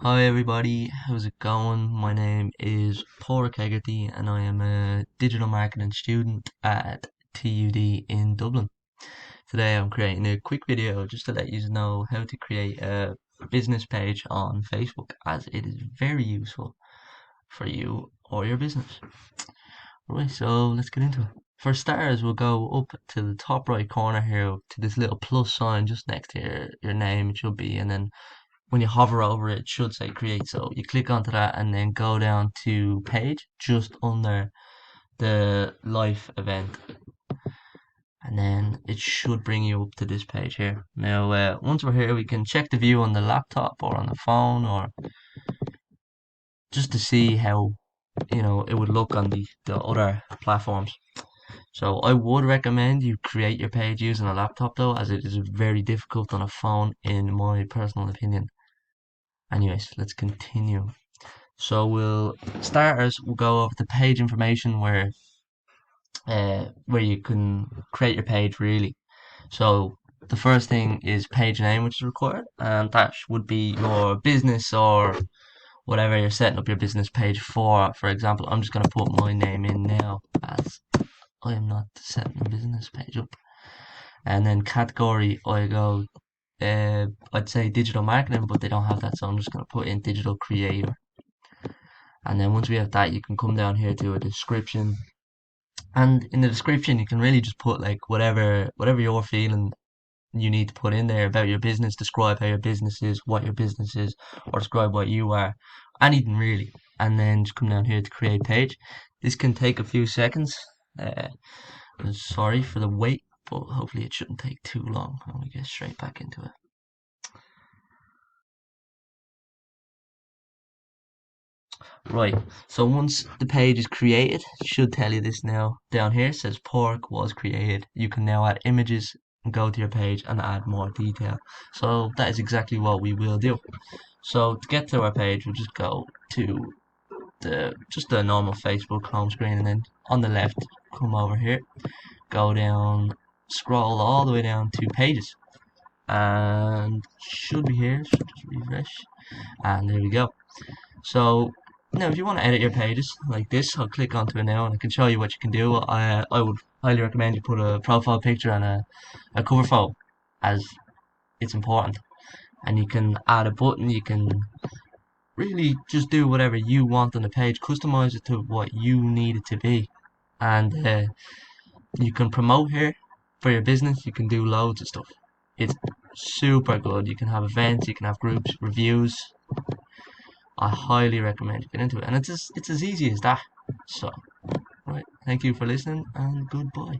Hi everybody, how's it going? My name is Paul Kegerty and I am a digital marketing student at TUD in Dublin. Today I'm creating a quick video just to let you know how to create a business page on Facebook, as it is very useful for you or your business. Right, so let's get into it. For starters, we'll go up to the top right corner here to this little plus sign just next to your name, it should be, and then when you hover over it, it should say create. So you click onto that and then go down to page just under the live event, and then it should bring you up to this page here. Now, once we're here, we can check the view on the laptop or on the phone, or just to see how it would look on the other platforms. So I would recommend you create your page using a laptop though, as it is very difficult on a phone in my personal opinion. Anyways, let's continue. So we'll go over the page information where you can create your page really. So the first thing is page name, which is required, and that would be your business or whatever you're setting up your business page for. For example, I'm just gonna put my name in now, as I am not setting a business page up. And then category, I'd say digital marketing, but they don't have that, so I'm just gonna put in digital creator. And then once we have that, you can come down here to a description, and in the description you can really just put like whatever you're feeling you need to put in there about your business. Describe how your business is, what your business is, or describe what you are, anything really. And then just come down here to create page. This can take a few seconds. I'm sorry for the wait, but hopefully it shouldn't take too long and we get straight back into it. Right, so once the page is created, it should tell you this now. Down here it says pork was created. You can now add images and go to your page and add more detail. So that is exactly what we will do. So to get to our page, we'll just go to the normal Facebook home screen, and then on the left, come over here, go down, scroll all the way down to pages, and should be here. Should just refresh, and there we go. So now, if you want to edit your pages like this, I'll click onto it now and I can show you what you can do. I would highly recommend you put a profile picture and a cover photo, as it's important. And you can add a button, you can really just do whatever you want on the page, customize it to what you need it to be. And you can promote here for your business, you can do loads of stuff. It's super good. You can have events, you can have groups, reviews. I highly recommend you get into it, and it's as easy as that. So, right, thank you for listening, and goodbye.